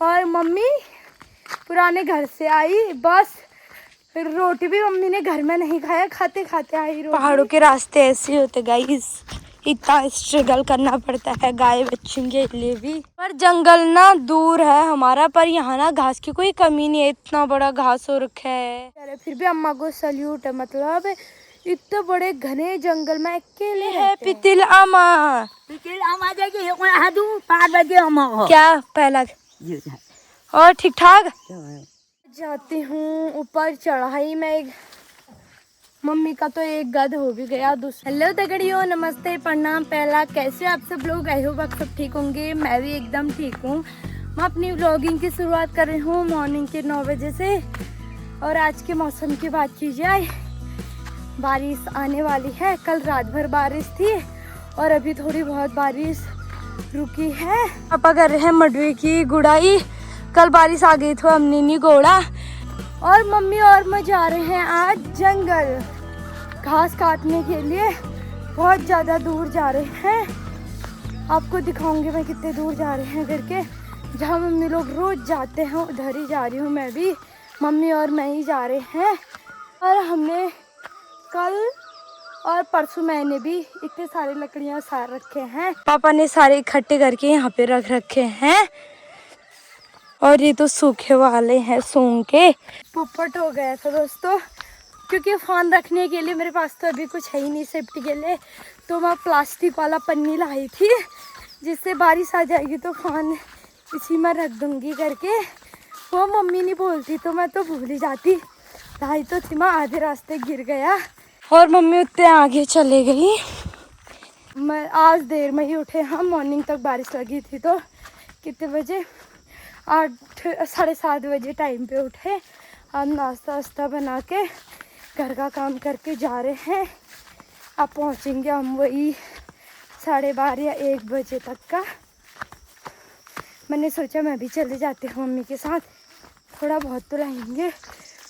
और मम्मी पुराने घर से आई, बस रोटी भी मम्मी ने घर में नहीं खाया, खाते खाते आई रोटी। पहाड़ों के रास्ते ऐसे होते गाइस, इतना स्ट्रगल करना पड़ता है गाय बच्चों के लिए भी। पर जंगल ना दूर है हमारा, पर यहाँ ना घास की कोई कमी नहीं है, इतना बड़ा घास हो रखा है। फिर भी अम्मा को सल्यूट है, मतलब इतने बड़े घने जंगल में अकेले है। पितिल आमा क्या पहला और ठीक ठाक जाती हूँ ऊपर चढ़ाई में। एक मम्मी का तो एक गद हो भी गया। हेलो तगड़ियों, नमस्ते, प्रणाम, पहला कैसे आप सब लोग? आई होप आप सब ठीक होंगे, मैं भी एकदम ठीक हूँ। मैं अपनी व्लॉगिंग की शुरुआत कर रही हूँ मॉर्निंग के 9 बजे से। और आज के मौसम की बात की जाए, बारिश आने वाली है। कल रात भर बारिश थी और अभी थोड़ी बहुत बारिश रुकी है। पापा कर रहे हैं मडवे की गुड़ाई, कल बारिश आ गई तो हमने नहीं गोड़ा। और मम्मी और मैं जा रहे हैं आज जंगल घास काटने के लिए, बहुत ज़्यादा दूर जा रहे हैं। आपको दिखाऊंगी मैं कितने दूर जा रहे हैं करके। जहाँ मम्मी लोग रोज़ जाते हैं उधर ही जा रही हूँ मैं भी, मम्मी और मैं ही जा रहे हैं। और हमने कल और परसों मैंने भी इतने सारे लकड़ियाँ सार रखे हैं, पापा ने सारे इकट्ठे करके यहाँ पे रख रखे हैं। और ये तो सूखे वाले हैं सूंघ के। पोपट हो गया था दोस्तों, क्योंकि फ़ोन रखने के लिए मेरे पास तो अभी कुछ है ही नहीं सेफ्टी के लिए। तो मैं प्लास्टिक वाला पन्नी लाई थी, जिससे बारिश आ जाएगी तो फ़ोन इसी में रख दूँगी करके। वो मम्मी नहीं बोलती तो मैं तो भूल ही जाती। लाई तो थी, मैं आधे रास्ते गिर गया और मम्मी उतने आगे चले गई। मैं आज देर में ही उठे हम, मॉर्निंग तक बारिश लगी थी। तो कितने बजे, 8 साढ़े 7 बजे टाइम पे उठे। अब नाश्ता वास्ता बना के घर का काम करके जा रहे हैं। अब पहुंचेंगे हम वही 12:30 या 1 बजे तक का। मैंने सोचा मैं भी चले जाती हूँ मम्मी के साथ, थोड़ा बहुत तो लाएंगे।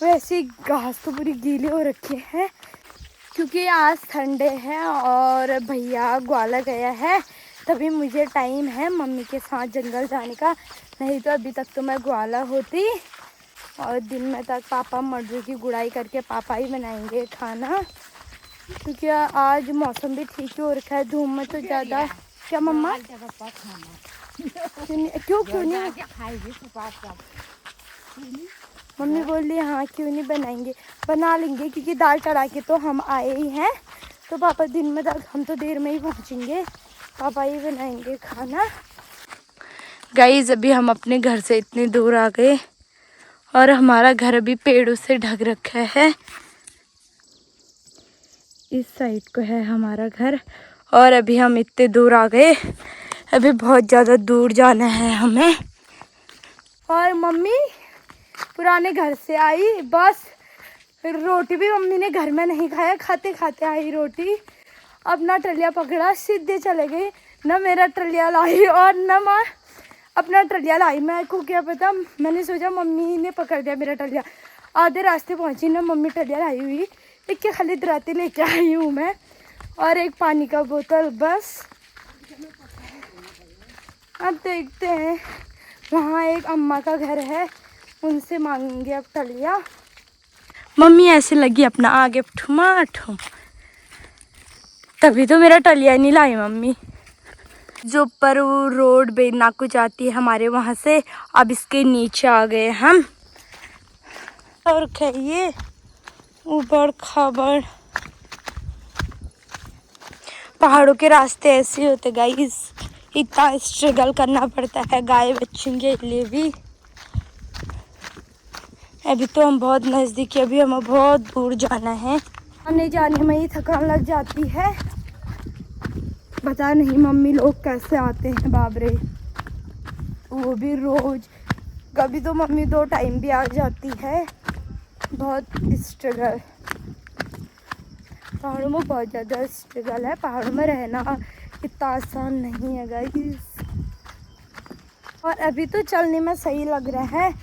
वैसे घास तो पूरी गीली हो रखी है, क्योंकि आज संडे है और भैया ग्वाला गया है, तभी मुझे टाइम है मम्मी के साथ जंगल जाने का। नहीं तो अभी तक तो मैं ग्वाला होती। और दिन में तक पापा मडवे की गुड़ाई करके पापा ही बनाएंगे खाना, क्योंकि आज मौसम भी ठीक हो रखा है। धूप में तो ज़्यादा क्या मम्मा क्यों नहीं मम्मी बोल रही हाँ क्यों नहीं बनाएंगे, बना लेंगे, क्योंकि दाल चढ़ा के तो हम आए ही हैं। तो पापा दिन में तक, हम तो देर में ही पहुँचेंगे, पापा ही बनाएंगे खाना। गाइस अभी हम अपने घर से इतनी दूर आ गए और हमारा घर अभी पेड़ों से ढक रखा है। इस साइड को है हमारा घर और अभी हम इतने दूर आ गए, अभी बहुत ज़्यादा दूर जाना है हमें। और मम्मी पुराने घर से आई, बस रोटी भी मम्मी ने घर में नहीं खाया, खाते खाते आई रोटी। अपना ट्रलिया पकड़ा, सीधे चले गए, ना मेरा ट्रलिया लाई और ना मैं अपना ट्रलिया लाई। मैं को क्या पता, मैंने सोचा मम्मी ने पकड़ दिया मेरा ट्रलिया। आधे रास्ते पहुंची ना मम्मी ट्रलिया लाई हुई, एक के खाली दराते लेके आई हूँ मैं, और एक पानी का बोतल बस। अब देखते हैं, वहाँ एक अम्मा का घर है, उनसे मांगेंगे अब ट्रलिया। मम्मी ऐसे लगी अपना आगे ठुमा ठुम, तभी तो मेरा ट्रलिया नहीं लाई मम्मी। जो पर वो रोड बेनाकू जाती है हमारे वहाँ से, अब इसके नीचे आ गए हम। और कहिए ऊबड़ खाबड़ पहाड़ों के रास्ते ऐसे होते गाइस, इतना स्ट्रगल करना पड़ता है गाय बच्चों के लिए भी। अभी तो हम बहुत नज़दीक है, अभी हमें बहुत दूर जाना है। आने जाने में ही थकान लग जाती है। पता नहीं मम्मी लोग कैसे आते हैं बाबरे, वो भी रोज। कभी तो मम्मी 2 टाइम भी आ जाती है। बहुत स्ट्रगल, पहाड़ों में बहुत ज़्यादा स्ट्रगल है। पहाड़ों में रहना इतना आसान नहीं है गाइस। और अभी तो चलने में सही लग रहा है,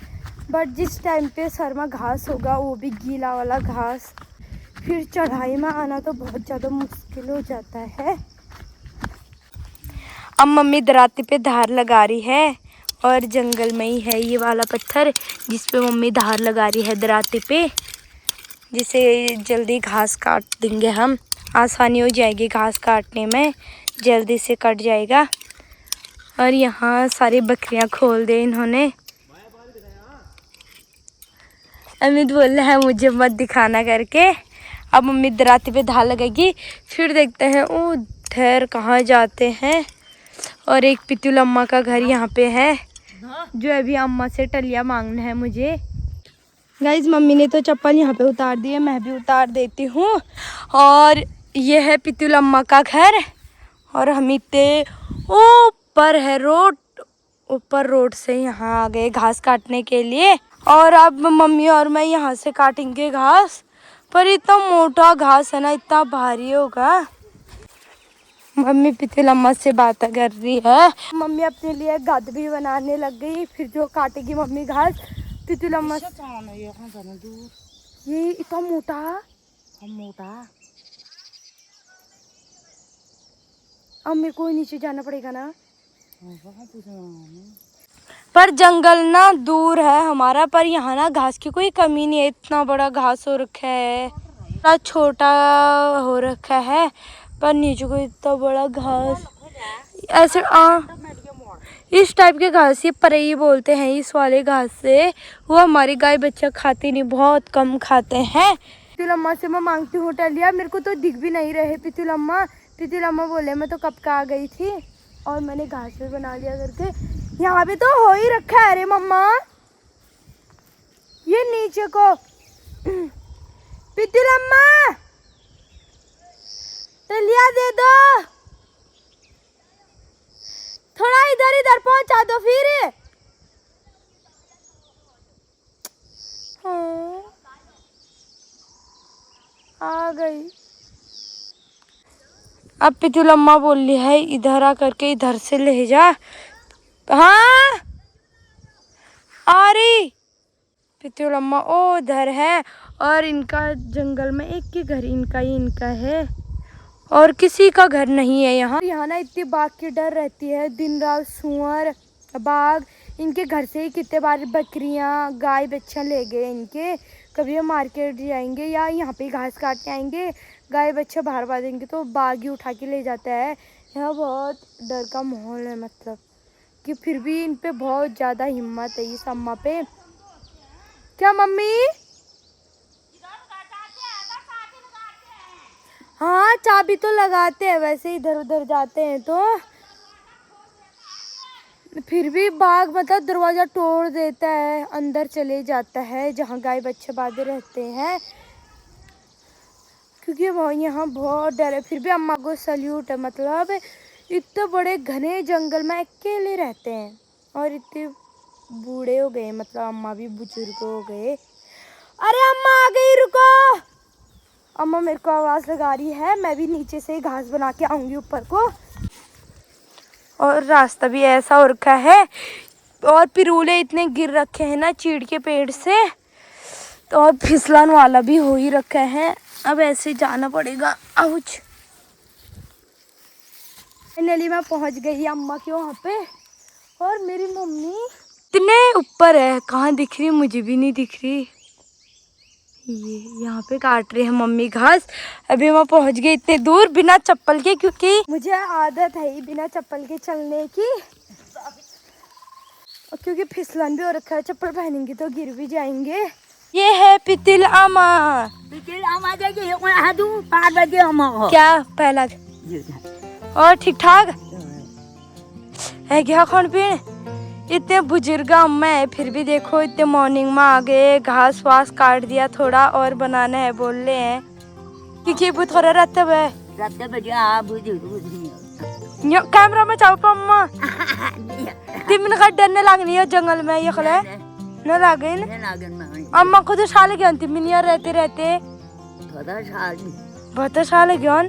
बट जिस टाइम पे सर में घास होगा, वो भी गीला वाला घास, फिर चढ़ाई में आना तो बहुत ज़्यादा मुश्किल हो जाता है। अब मम्मी दराती पे धार लगा रही है और जंगल में ही है ये वाला पत्थर जिस पे मम्मी धार लगा रही है दराते पे, जिसे जल्दी घास काट देंगे हम। आसानी हो जाएगी घास काटने में, जल्दी से कट जाएगा। और यहाँ सारी बकरियाँ खोल दे इन्होंने। अमित बोल रहा है मुझे मत दिखाना करके। अब मम्मी दराती पे धार लगाएगी, फिर देखते हैं उधर कहाँ जाते हैं। और एक पितुल अम्मा का घर यहाँ पे है, जो अभी अम्मा से टलिया मांगना है मुझे। गाइज मम्मी ने तो चप्पल यहाँ पे उतार दी है, मैं भी उतार देती हूँ। और ये है पितुल अम्मा का घर। और हम इतने ऊपर है रोड, ऊपर रोड से यहाँ आ गए घास काटने के लिए। और अब मम्मी और मैं यहाँ से काटेंगे घास। पर इतना मोटा घास है ना, इतना भारी होगा। मम्मी पितुल अम्मा से बात कर रही है। मम्मी अपने लिए गद भी बनाने लग गई। फिर जो काटेगी मम्मी घास पितुल अम्मा। ये इतना मोटा अब मेरे को नीचे जाना पड़ेगा ना। पर जंगल ना दूर है हमारा, पर यहाँ ना घास की कोई कमी नहीं है। इतना बड़ा घास हो रखा है, इतना छोटा हो रखा है, पर नीचे को इतना बड़ा घास। ऐसे इस टाइप के घास ये परई बोलते हैं। इस वाले घास से वो हमारी गाय बच्चा खाती नहीं, बहुत कम खाते हैं। पितुल अम्मा से मैं मांगती हूँ टलिया, मेरे को तो दिख भी नहीं रहे पितुल अम्मा। पितुल अम्मा बोले मैं तो कब का आ गई थी और मैंने घास भी बना लिया करके। यहाँ पे तो हो ही रखा है। अरे मम्मा ये नीचे को पितुल अम्मा टलिया दे दो, थोड़ा इधर इधर पहुंचा दो फिर। हाँ, आ गई। अब पितुल अम्मा बोल रही है इधर आ करके इधर से ले जा। हाँ आ रही पितुल अम्मा ओ उधर है। और इनका जंगल में एक ही घर इनका है और किसी का घर नहीं है यहाँ। यहाँ ना इतनी बाघ की डर रहती है, दिन रात सूअर बाघ। इनके घर से ही कितने बार बकरियाँ गाय बच्चा ले गए इनके। कभी हम मार्केट जाएंगे या यहाँ पे घास काटने आएंगे, गाय बच्चा बाहर बांधेंगे तो बाघ ही उठा के ले जाता है। यहाँ बहुत डर का माहौल है, मतलब कि फिर भी इन पे बहुत ज़्यादा हिम्मत है इस अम्मा पे। क्या मम्मी? हाँ चाबी तो लगाते हैं, वैसे इधर उधर जाते हैं तो। फिर भी बाघ मतलब दरवाजा तोड़ देता है, अंदर चले जाता है जहाँ गाय बच्चे बांधे रहते हैं, क्योंकि यहाँ बहुत डर है। फिर भी अम्मा को सल्यूट है, मतलब इतने बड़े घने जंगल में अकेले रहते हैं और इतने बूढ़े हो गए, मतलब अम्मा भी बुजुर्ग हो गए। अरे अम्मा आ गई, रुको। अम्मा मेरे को आवाज़ लगा रही है, मैं भी नीचे से घास बना के आऊँगी ऊपर को। और रास्ता भी ऐसा हो रखा है और पिरूले इतने गिर रखे हैं ना चीड़ के पेड़ से, तो और फिसलन वाला भी हो ही रखा है। अब ऐसे जाना पड़ेगा। आउच। फाइनली मैं पहुंच गई अम्मा के वहाँ पे। और मेरी मम्मी इतने ऊपर है, कहाँ दिख रही मुझे भी नहीं दिख रही। ये यहाँ पे काट रही है मम्मी घास। अभी मैं पहुंच गई इतने दूर बिना चप्पल के, क्योंकि मुझे आदत है ही बिना चप्पल के चलने की, क्योंकि फिसलन भी हो रखा है। चप्पल पहनेंगे तो गिर भी जाएंगे। ये है पितुल अम्मा। क्या पहला और ठीक ठाक है क्या खान पीन? इतने बुजुर्ग अम्मा है फिर भी देखो इतने मॉर्निंग में आ गए, घास वास काट दिया, थोड़ा और बनाना है बोल रहे हैं, क्योंकि वो थोड़ा रत्तब है। कैमरा में चाहो अम्मा तिमन का डरने लगनी है जंगल में, ये खले न लागे अम्मा खुद साल गया तिमिन रहते रहते बहुत साल गया।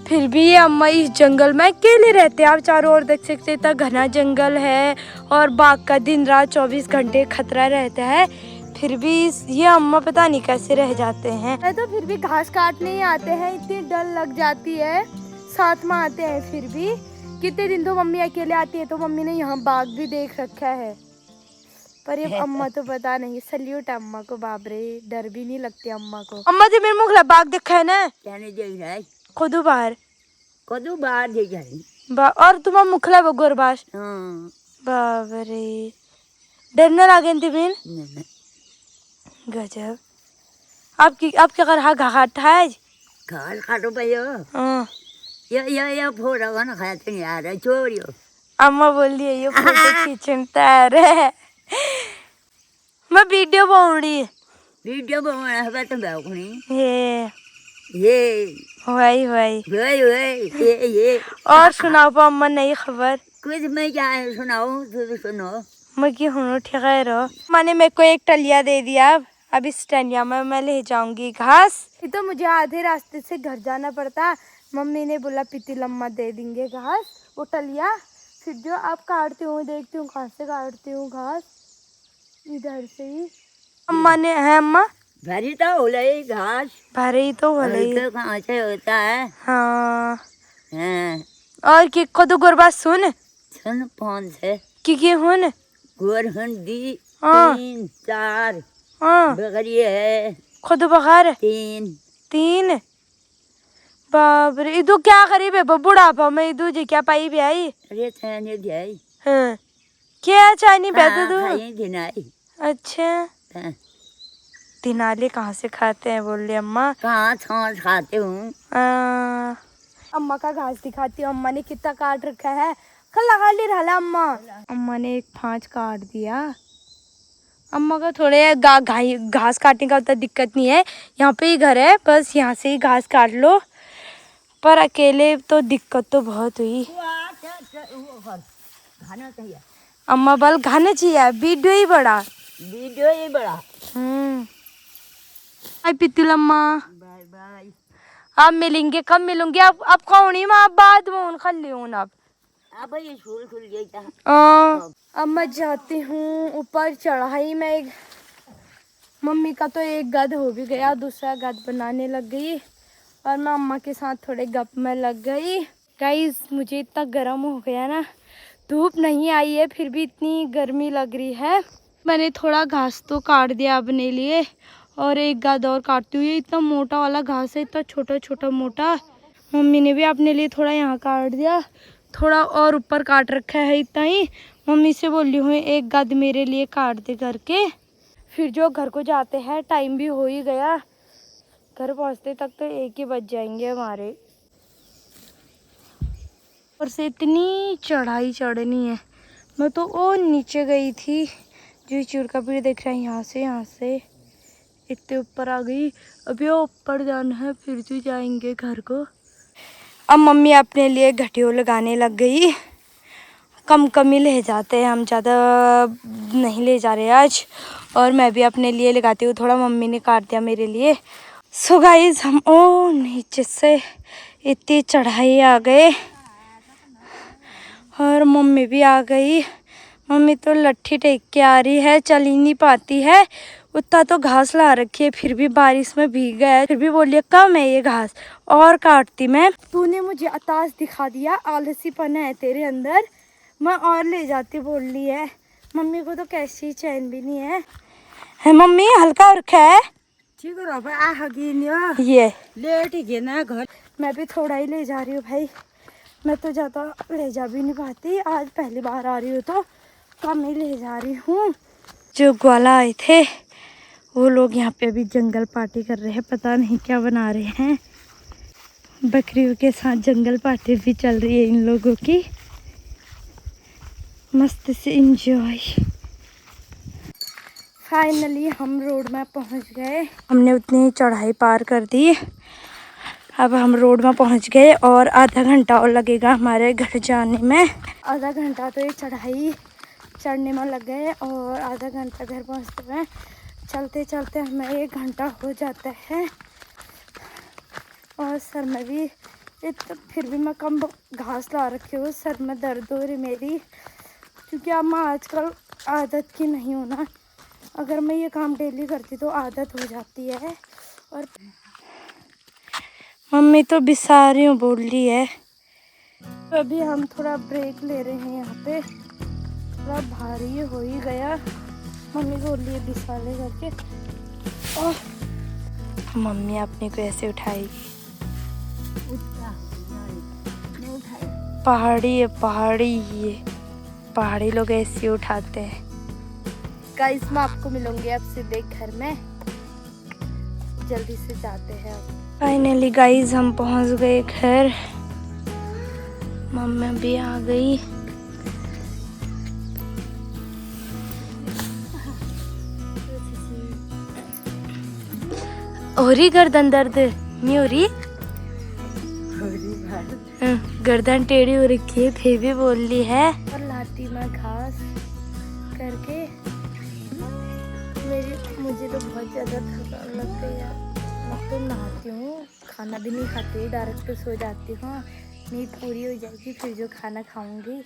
फिर भी ये अम्मा इस जंगल में अकेले रहते हैं। आप चारों ओर देख सकते इतना घना जंगल है और बाघ का दिन रात 24 घंटे खतरा रहता है, फिर भी ये अम्मा पता नहीं कैसे रह जाते हैं। तो फिर भी घास काटने ही आते हैं, इतनी डर लग जाती है, साथ में आते हैं फिर भी कितने दिन तो मम्मी अकेले आती है तो मम्मी ने यहाँ बाग भी देख रखा है, पर ये अम्मा तो पता नहीं। सल्यूट अम्मा को, बाप रे, डर भी नहीं लगती अम्मा को। अम्मा जी मेरे मुखला बाग देखा है ना, कहने देख रहा है खुदू बाहर देख रहा है और तुम्हारा मुखला गोरबाश। हाँ बाप रे, डर न लागे तिमिन। नहीं गजब। आपके घर हा घाट है घाल काटो पायो हाँ। ये फोटो ना खाते नहीं आ रहा छोड़ियो। अम्मा बोल रही है ये फोटो खींचता है मैं वीडियो बनाऊंगी। वीडियो बनाना है तो बैठनी ये वही वही ये और सुनाओ पा अम्मा नई खबर कुछ मैं क्या सुनाऊं तो सुनो। मैं की हूँ ठीक है रो मैंने मेरे को एक टलिया दे दिया। अब इस टलिया में मैं ले जाऊंगी घास। ये तो मुझे आधे रास्ते से घर जाना पड़ता। मम्मी ने बोला पीती लम्मा दे देंगे घास वो टलिया। फिर जो आप काटती हूँ देखती हूँ कहाँ से काटती हूँ घास, इधर से ही। अम्मा ने है अम्मा भरी तो हो रही घास भरी तो हो रही कहाँ से होता है। हाँ हाँ और की खुद गुरबात सुन सुन कौन से की हुन गोर हंडी हाँ 3 4 हाँ बकरी है खुद बखार 3 बाप रे इदू क्या करी बे बुढ़ापा में इदू जी क्या पाई भी आई। अरे चाने दियाई हाँ क्या चानी बैठे तू खाई दिनाई। अच्छा हाँ। दिनाले कहाँ से खाते हैं बोल रही अम्मा। कहाँ छाछ खाते हूँ। अम्मा का घास दिखाती हूँ। अम्मा ने कितना काट रखा है कल लगा ली रहा अम्मा। अम्मा ने एक 5 काट दिया। अम्मा का थोड़े घास काटने का उतना दिक्कत नहीं है, यहाँ पे ही घर है बस यहाँ से ही घास काट लो। पर अकेले तो दिक्कत तो बहुत हुई। अम्मा बल घाना चाहिए वीडियो ही बड़ा हाय पितुल अम्मा बाय बाय। आप मिलेंगे कब मिलूंगी अब कौन ही माँ बाद में उन खल लियून अब ये स्कूल खुल गया। अब मैं जाती हूँ ऊपर चढ़ाई में। एक मम्मी का तो एक गद हो भी गया, दूसरा गद बनाने लग गई और मैं अम्मा के साथ थोड़े गप में लग गई। गाइस मुझे इतना गर्म हो गया ना, धूप नहीं आई है फिर भी इतनी गर्मी लग रही है। मैंने थोड़ा घास तो काट दिया अपने लिए और एक गद और काटती हुई। इतना मोटा वाला घास है, इतना छोटा छोटा मोटा। मम्मी ने भी अपने लिए थोड़ा यहाँ काट दिया, थोड़ा और ऊपर काट रखा है इतना ही। मम्मी से बोली हूँ एक गद मेरे लिए काट दे करके। फिर जो घर को जाते हैं टाइम भी हो ही गया, घर पहुँचते तक तो 1 ही बज जाएंगे हमारे। और से इतनी चढ़ाई चढ़नी है। मैं तो वो नीचे गई थी जो चिड़ का पेड़ देख रहा है, यहाँ से इतने ऊपर आ गई। अभी वो ऊपर जाना है फिर भी जाएंगे घर को। अब मम्मी अपने लिए घटियो लगाने लग गई। कम ही ले जाते हैं हम, ज़्यादा नहीं ले जा रहे आज। और मैं भी अपने लिए लगाती हूँ थोड़ा, मम्मी ने काट दिया मेरे लिए। सो गाइस हम नीचे से इतनी चढ़ाई आ गए और मम्मी भी आ गई। मम्मी तो लट्ठी टेक के आ रही है, चल ही नहीं पाती है। उतना तो घास ला रखी है फिर भी बारिश में भीग गया, फिर भी बोलिए कम है ये घास और काटती मैं। तूने मुझे अताश दिखा दिया, आलसीपन है तेरे अंदर, मैं और ले जाती बोल रही है। मम्मी को तो कैसी चैन भी नहीं है मम्मी हल्का और रखा है ठीक है ये लेट ही ना घर। मैं भी थोड़ा ही ले जा रही हूँ भाई, मैं तो ज़्यादा ले जा भी नहीं पाती। आज पहली बार आ रही हूँ तो कम ही ले जा रही हूँ। जो ग्वाला आए थे वो लोग यहाँ पे अभी जंगल पार्टी कर रहे हैं, पता नहीं क्या बना रहे हैं। बकरियों के साथ जंगल पार्टी भी चल रही है इन लोगों की, मस्त से एंजॉय। फाइनली हम रोड में पहुँच गए, हमने उतनी चढ़ाई पार कर दी। अब हम रोड में पहुँच गए और आधा घंटा और लगेगा हमारे घर जाने में। आधा घंटा तो ये चढ़ाई चढ़ने में लग गए और आधा घंटा घर पहुँचते हुए। चलते चलते हमें 1 घंटा हो जाता है और सर में भी फिर भी मैं कम घास ला रखी हूँ। सर में दर्द हो रही मेरी, क्योंकि अब मैं आजकल आदत की नहीं हूँ ना। अगर मैं ये काम डेली करती तो आदत हो जाती है। और मम्मी तो बिसारी हूँ बोल रही है, अभी हम थोड़ा ब्रेक ले रहे हैं यहाँ पे, थोड़ा भारी हो ही गया। मम्मी को लिए बिसाले करके, और मम्मी अपने को ऐसे उठाएगी। पहाड़ी है, पहाड़ी, ये पहाड़ी लोग ऐसे उठाते हैं। गाइस मैं आपको मिलूंगी अब सीधे घर में, जल्दी से जाते हैं। फाइनली गाइस हम पहुंच गए घर, मम्मी भी आ गई। औरी गर्दन दर्द नहीं हो रही? गर्दन टेढ़ी हो रखी है, फिर भी बोल ली है। और लाती मैं घास करके, मुझे तो बहुत ज़्यादा थकान लग गई यार। अब तो नहाती हूँ, खाना भी नहीं खाती, डायरेक्ट तो सो जाती हूँ। नींद पूरी हो जाएगी फिर जो खाना खाऊंगी।